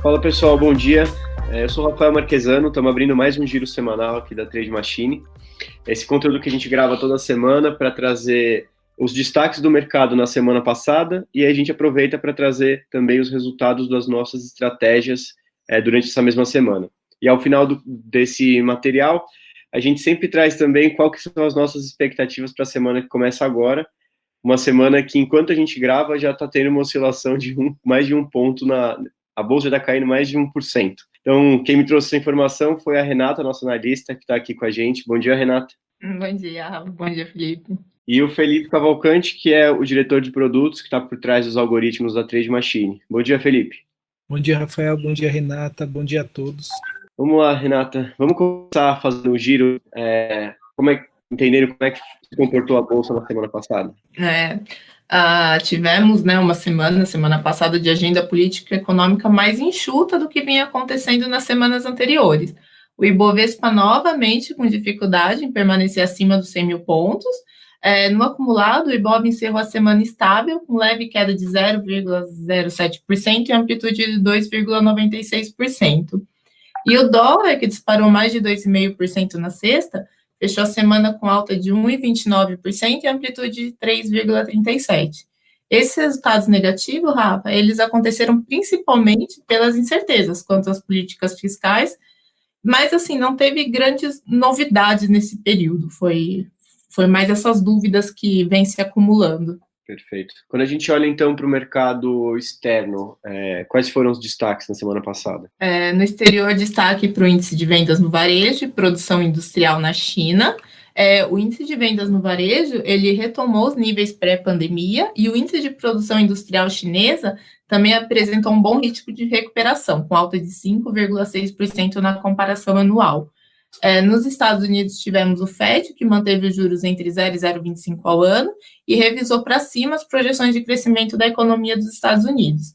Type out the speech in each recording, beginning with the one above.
Fala pessoal, bom dia. Eu sou o Rafael Marquesano, estamos abrindo mais um giro semanal aqui da Trade Machine. Esse conteúdo que a gente grava toda semana para trazer os destaques do mercado na semana passada e aí a gente aproveita para trazer também os resultados das nossas estratégias durante essa mesma semana. E ao final desse material, a gente sempre traz também qual que são as nossas expectativas para a semana que começa agora. Uma semana que, enquanto a gente grava, já está tendo uma oscilação de mais de um ponto a bolsa está caindo mais de 1%. Então, quem me trouxe essa informação foi a Renata, nossa analista, que está aqui com a gente. Bom dia, Renata. Bom dia, Rafa. Bom dia, Felipe. E o Felipe Cavalcante, que é o diretor de produtos, que está por trás dos algoritmos da Trade Machine. Bom dia, Felipe. Bom dia, Rafael. Bom dia, Renata. Bom dia a todos. Vamos lá, Renata. Vamos começar fazendo um giro. Entenderam como é que se comportou a bolsa na semana passada? Tivemos uma semana passada de agenda política e econômica mais enxuta do que vinha acontecendo nas semanas anteriores. O Ibovespa novamente com dificuldade em permanecer acima dos 100 mil pontos. No acumulado, o Ibov encerrou a semana estável, com leve queda de 0,07% e amplitude de 2,96%. E o dólar, que disparou mais de 2,5% na sexta, fechou a semana com alta de 1,29% e amplitude de 3,37%. Esses resultados negativos, Rafa, eles aconteceram principalmente pelas incertezas quanto às políticas fiscais, mas, assim, não teve grandes novidades nesse período, foi mais essas dúvidas que vêm se acumulando. Perfeito. Quando a gente olha, então, para o mercado externo, quais foram os destaques na semana passada? No exterior, destaque para o índice de vendas no varejo e produção industrial na China. O índice de vendas no varejo, ele retomou os níveis pré-pandemia e o índice de produção industrial chinesa também apresentou um bom ritmo de recuperação, com alta de 5,6% na comparação anual. Nos Estados Unidos, tivemos o FED, que manteve os juros entre 0 e 0,25 ao ano e revisou para cima as projeções de crescimento da economia dos Estados Unidos.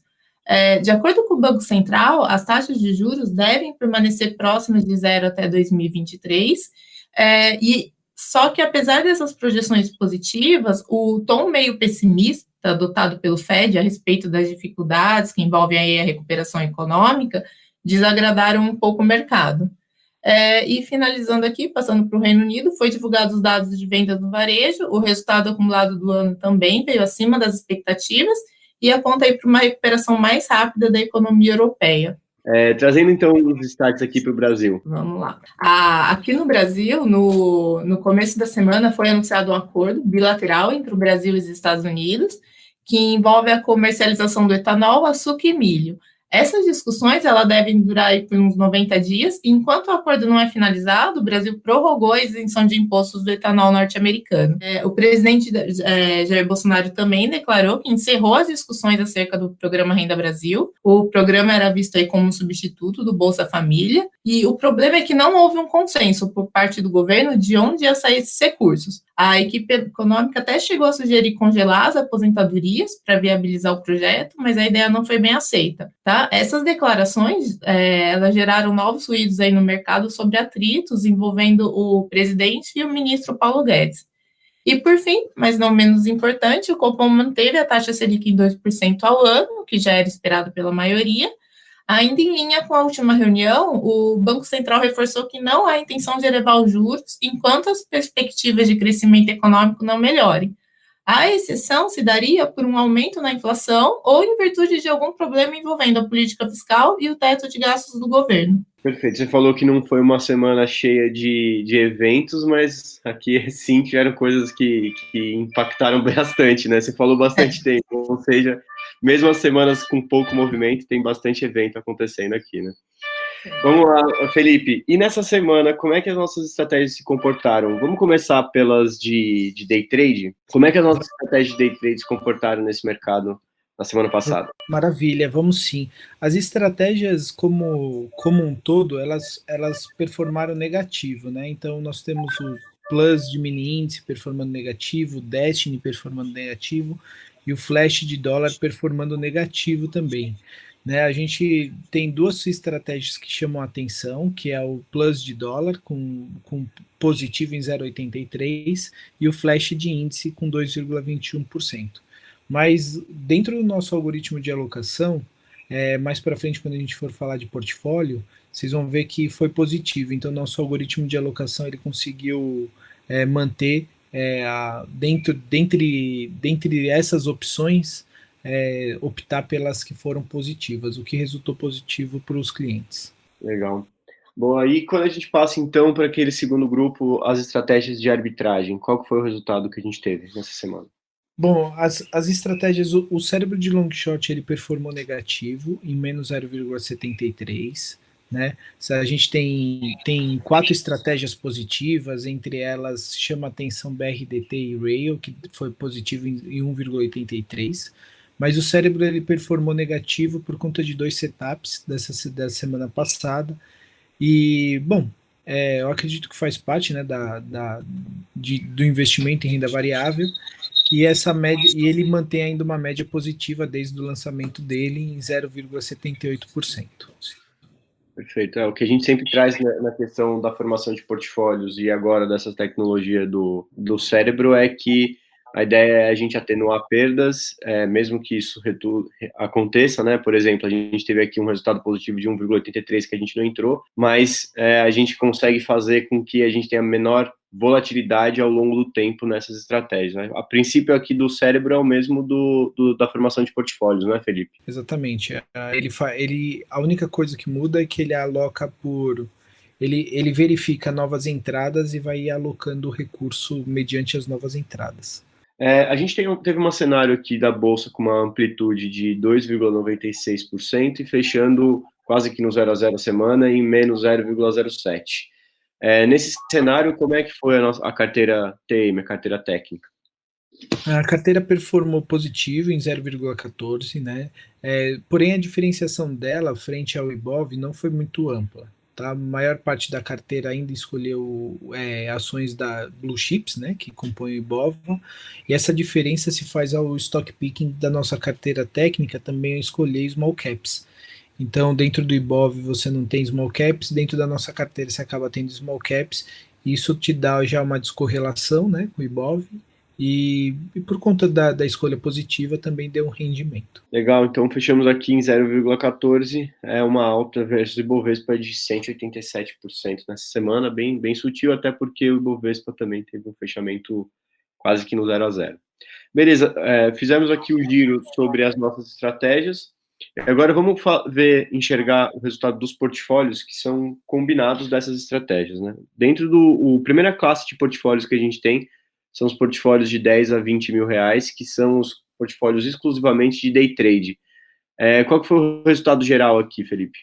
De acordo com o Banco Central, as taxas de juros devem permanecer próximas de 0 até 2023, só que, apesar dessas projeções positivas, o tom meio pessimista adotado pelo FED a respeito das dificuldades que envolvem aí a recuperação econômica desagradaram um pouco o mercado. E finalizando aqui, passando para o Reino Unido, foi divulgados os dados de venda do varejo, o resultado acumulado do ano também veio acima das expectativas e aponta aí para uma recuperação mais rápida da economia europeia. Trazendo então os destaques aqui para o Brasil. Vamos lá. Aqui no Brasil, no começo da semana, foi anunciado um acordo bilateral entre o Brasil e os Estados Unidos, que envolve a comercialização do etanol, açúcar e milho. Essas discussões devem durar aí por uns 90 dias, e enquanto o acordo não é finalizado, o Brasil prorrogou a isenção de impostos do etanol norte-americano. O presidente Jair Bolsonaro também declarou que encerrou as discussões acerca do programa Renda Brasil. O programa era visto aí como um substituto do Bolsa Família, e o problema é que não houve um consenso por parte do governo de onde ia sair esses recursos. A equipe econômica até chegou a sugerir congelar as aposentadorias para viabilizar o projeto, mas a ideia não foi bem aceita, tá? Essas declarações, elas geraram novos ruídos aí no mercado sobre atritos envolvendo o presidente e o ministro Paulo Guedes. E, por fim, mas não menos importante, o Copom manteve a taxa Selic em 2% ao ano, que já era esperado pela maioria. Ainda em linha com a última reunião, o Banco Central reforçou que não há intenção de elevar os juros enquanto as perspectivas de crescimento econômico não melhorem. A exceção se daria por um aumento na inflação ou em virtude de algum problema envolvendo a política fiscal e o teto de gastos do governo. Perfeito. Você falou que não foi uma semana cheia de eventos, mas aqui sim tiveram coisas que impactaram bastante, né? Você falou bastante tempo, ou seja, mesmo as semanas com pouco movimento, tem bastante evento acontecendo aqui, né? Vamos lá, Felipe. E nessa semana, como é que as nossas estratégias se comportaram? Vamos começar pelas de day trade? Como é que as nossas estratégias de day trade se comportaram nesse mercado na semana passada? Maravilha, vamos sim. As estratégias como um todo, elas performaram negativo, né? Então nós temos o Plus de mini índice performando negativo, o Destiny performando negativo e o Flash de dólar performando negativo também. Né, a gente tem duas estratégias que chamam a atenção, que é o Plus de dólar com positivo em 0,83 e o Flash de índice com 2,21%. Mas dentro do nosso algoritmo de alocação, mais para frente, quando a gente for falar de portfólio, vocês vão ver que foi positivo. Então, nosso algoritmo de alocação ele conseguiu manter dentre essas opções, optar pelas que foram positivas, o que resultou positivo para os clientes. Legal. Bom, aí quando a gente passa então para aquele segundo grupo, as estratégias de arbitragem, qual que foi o resultado que a gente teve nessa semana? Bom, as estratégias, o cérebro de long shot ele performou negativo em menos 0,73, né? A gente tem 4 estratégias positivas, entre elas chama atenção BRDT e Rail, que foi positivo em 1,83, mas o cérebro ele performou negativo por conta de 2 setups da semana passada. E, bom, eu acredito que faz parte, né, do investimento em renda variável, e essa média, e ele mantém ainda uma média positiva desde o lançamento dele em 0,78%. Perfeito. O que a gente sempre traz na questão da formação de portfólios e agora dessa tecnologia do cérebro é que a ideia é a gente atenuar perdas, mesmo que isso aconteça, né? Por exemplo, a gente teve aqui um resultado positivo de 1,83 que a gente não entrou, mas a gente consegue fazer com que a gente tenha menor volatilidade ao longo do tempo nessas estratégias, né? A princípio aqui do cérebro é o mesmo da formação de portfólios, não é, Felipe? Exatamente. A única coisa que muda é que ele aloca ele verifica novas entradas e vai alocando o recurso mediante as novas entradas. A gente teve um cenário aqui da Bolsa com uma amplitude de 2,96% e fechando quase que no 0 a 0 a semana em menos 0,07%. Nesse cenário, como é que foi a carteira TM, a carteira técnica? A carteira performou positivo em 0,14, né? Porém, a diferenciação dela frente ao Ibov não foi muito ampla. Tá? A maior parte da carteira ainda escolheu ações da Blue Chips, né, que compõem o Ibov, e essa diferença se faz ao stock picking da nossa carteira técnica também escolher Small Caps. Então, dentro do Ibov você não tem Small Caps, dentro da nossa carteira você acaba tendo Small Caps, e isso te dá já uma descorrelação, né, com o Ibov, e por conta da escolha positiva também deu um rendimento. Legal, então fechamos aqui em 0,14, uma alta versus Ibovespa de 187% nessa semana, bem, bem sutil, até porque o Ibovespa também teve um fechamento quase que no 0 a 0. Beleza, fizemos aqui o giro sobre as nossas estratégias. Agora vamos enxergar o resultado dos portfólios que são combinados dessas estratégias, né? Dentro primeira classe de portfólios que a gente tem são os portfólios de 10 a 20 mil reais, que são os portfólios exclusivamente de day trade. Qual que foi o resultado geral aqui, Felipe?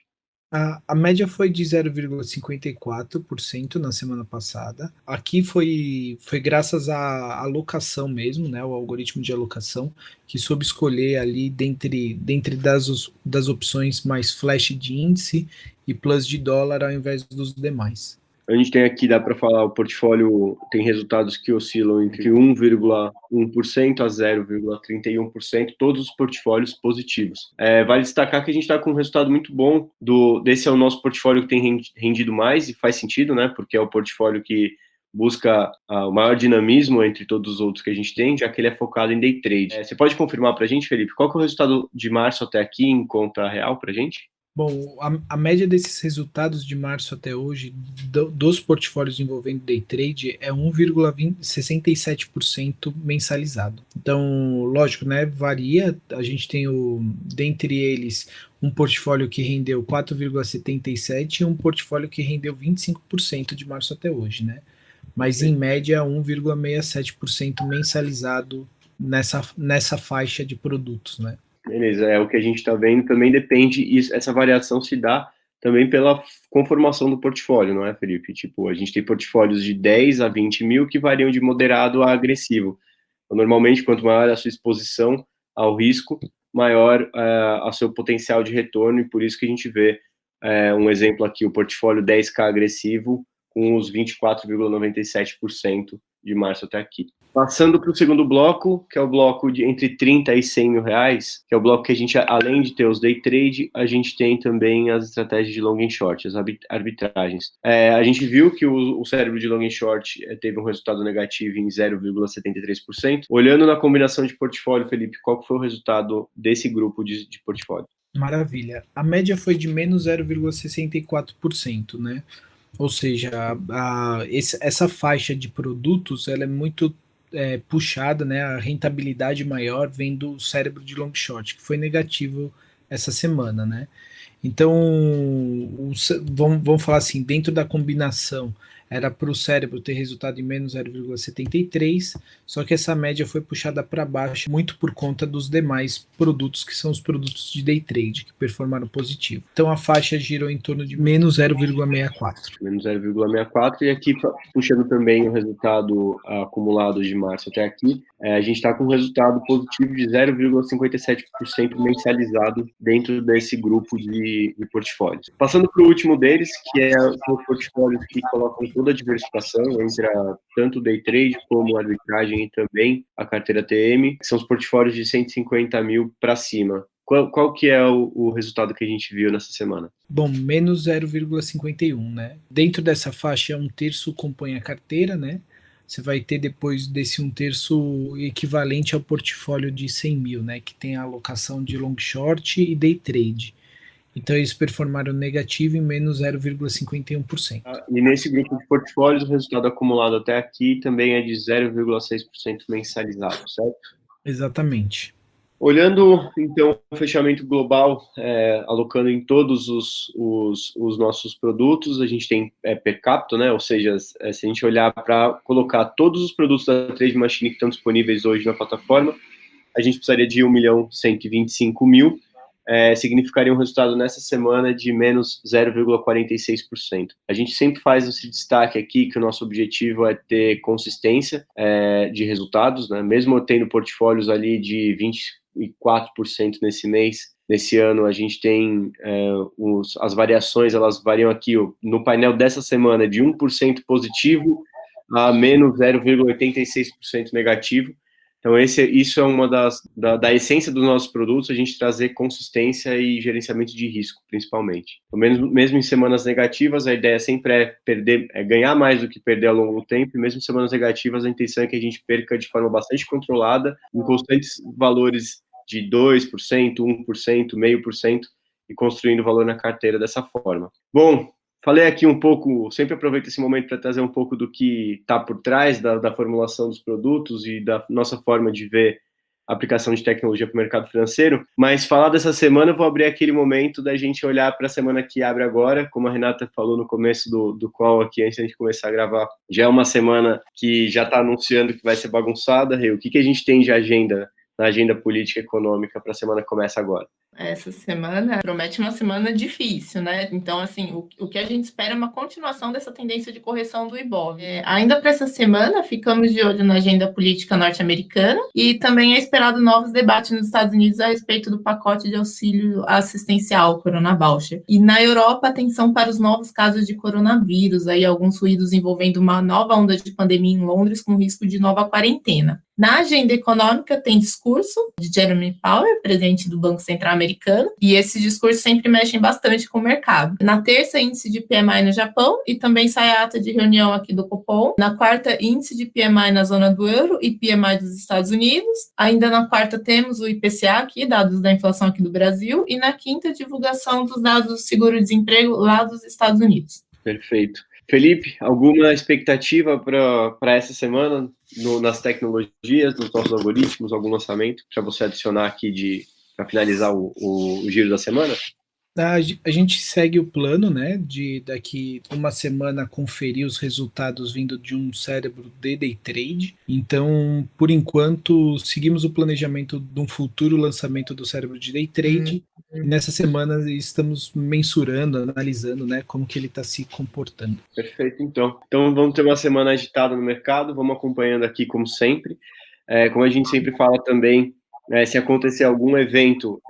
A média foi de 0,54% na semana passada. Aqui foi graças à alocação mesmo, né, o algoritmo de alocação, que soube escolher ali dentre das opções mais flash de índice e plus de dólar ao invés dos demais. A gente tem aqui, dá para falar, o portfólio tem resultados que oscilam entre 1,1% a 0,31%, todos os portfólios positivos. Vale destacar que a gente está com um resultado muito bom, desse é o nosso portfólio que tem rendido mais, e faz sentido, né, porque é o portfólio que busca o maior dinamismo entre todos os outros que a gente tem, já que ele é focado em day trade. Você pode confirmar para a gente, Felipe, qual que é o resultado de março até aqui em conta real para a gente? Bom, a média desses resultados de março até hoje, dos portfólios envolvendo day trade, é 1,67% mensalizado. Então, lógico, né, varia. A gente tem, dentre eles, um portfólio que rendeu 4,77% e um portfólio que rendeu 25% de março até hoje, né? Mas, em média, 1,67% mensalizado nessa faixa de produtos, né? Beleza, o que a gente está vendo também depende, essa variação se dá também pela conformação do portfólio, não é, Felipe? Tipo, a gente tem portfólios de 10 a 20 mil que variam de moderado a agressivo. Então, normalmente, quanto maior a sua exposição ao risco, maior o seu potencial de retorno, e por isso que a gente vê um exemplo aqui, o portfólio 10K agressivo, com os 24,97% de março até aqui. Passando para o segundo bloco, que é o bloco de entre 30 e 100 mil reais, que é o bloco que a gente, além de ter os day trade, a gente tem também as estratégias de long and short, as arbitragens. A gente viu que o cérebro de long and short teve um resultado negativo em 0,73%. Olhando na combinação de portfólio, Felipe, qual foi o resultado desse grupo de portfólio? Maravilha. A média foi de menos 0,64%, né? Ou seja, essa faixa de produtos ela é muito puxada, né? A rentabilidade maior vem do cérebro de long short, que foi negativo essa semana, né? Então, vamos falar assim, dentro da combinação, era para o cérebro ter resultado em menos 0,73, só que essa média foi puxada para baixo muito por conta dos demais produtos, que são os produtos de day trade, que performaram positivo. Então, a faixa girou em torno de menos 0,64. Menos 0,64, e aqui puxando também o resultado acumulado de março até aqui, a gente está com um resultado positivo de 0,57% mensalizado dentro desse grupo de portfólios. Passando para o último deles, que é os portfólios que colocam toda a diversificação entre tanto day trade como arbitragem e também a carteira TM, que são os portfólios de 150 mil para cima. Qual que é o resultado que a gente viu nessa semana? Bom, menos 0,51, né? Dentro dessa faixa, 1/3 compõe a carteira, né? Você vai ter depois desse 1/3 equivalente ao portfólio de 100 mil, né? Que tem a alocação de long short e day trade. Então eles performaram negativo em menos 0,51%. E nesse grupo de portfólios, o resultado acumulado até aqui também é de 0,6% mensalizado, certo? Exatamente. Olhando, então, o fechamento global, alocando em todos os nossos produtos, a gente tem per capita, né? Ou seja, se a gente olhar para colocar todos os produtos da Trade Machine que estão disponíveis hoje na plataforma, a gente precisaria de 1.125.000, significaria um resultado nessa semana de menos 0,46%. A gente sempre faz esse destaque aqui que o nosso objetivo é ter consistência de resultados, né? Mesmo tendo portfólios ali de 24% nesse mês, nesse ano a gente tem as variações, elas variam aqui no painel dessa semana de 1% positivo a menos 0,86% negativo. Então, isso é uma da essência dos nossos produtos, a gente trazer consistência e gerenciamento de risco, principalmente. Então, mesmo em semanas negativas, a ideia sempre é ganhar mais do que perder ao longo do tempo, e mesmo em semanas negativas, a intenção é que a gente perca de forma bastante controlada, em constantes valores de 2%, 1%, 0,5%, e construindo valor na carteira dessa forma. Bom, falei aqui um pouco, sempre aproveito esse momento para trazer um pouco do que está por trás da formulação dos produtos e da nossa forma de ver a aplicação de tecnologia para o mercado financeiro, mas falar dessa semana, eu vou abrir aquele momento da gente olhar para a semana que abre agora, como a Renata falou no começo do call aqui, antes da gente começar a gravar, já é uma semana que já está anunciando que vai ser bagunçada. O que a gente tem de agenda, na agenda política e econômica para a semana que começa agora? Essa semana promete uma semana difícil, né? Então, assim, o que a gente espera é uma continuação dessa tendência de correção do Ibov. Ainda para essa semana, ficamos de olho na agenda política norte-americana e também é esperado novos debates nos Estados Unidos a respeito do pacote de auxílio assistencial, Corona Voucher. E na Europa, atenção para os novos casos de coronavírus, aí alguns ruídos envolvendo uma nova onda de pandemia em Londres com risco de nova quarentena. Na agenda econômica tem discurso de Jeremy Powell, presidente do Banco Central americano, e esses discursos sempre mexem bastante com o mercado. Na terça, índice de PMI no Japão e também sai a ata de reunião aqui do Copom. Na quarta, índice de PMI na zona do euro e PMI dos Estados Unidos. Ainda na quarta temos o IPCA aqui, dados da inflação aqui do Brasil, e na quinta, divulgação dos dados do seguro-desemprego lá dos Estados Unidos. Perfeito. Felipe, alguma expectativa para essa semana nas tecnologias, nos nossos algoritmos, algum lançamento para você adicionar aqui para finalizar o giro da semana? A gente segue o plano, né, de daqui uma semana conferir os resultados vindo de um cérebro de day trade. Então, por enquanto, seguimos o planejamento de um futuro lançamento do cérebro de day trade. E nessa semana estamos mensurando, analisando, né, como que ele está se comportando. Perfeito, então. Então vamos ter uma semana agitada no mercado, vamos acompanhando aqui como sempre. Como a gente sempre fala também, se acontecer algum evento,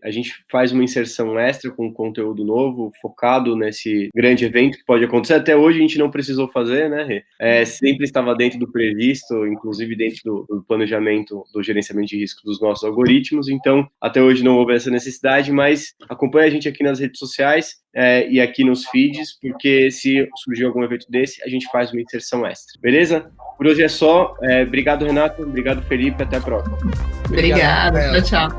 a gente faz uma inserção extra com conteúdo novo, focado nesse grande evento que pode acontecer. Até hoje a gente não precisou fazer, né, Rê? Sempre estava dentro do previsto, inclusive dentro do planejamento, do gerenciamento de risco dos nossos algoritmos. Então, até hoje não houve essa necessidade, mas acompanha a gente aqui nas redes sociais e aqui nos feeds, porque se surgir algum evento desse, a gente faz uma inserção extra. Beleza? Por hoje é só. Obrigado, Renato. Obrigado, Felipe. Até a próxima. Obrigada. Tchau.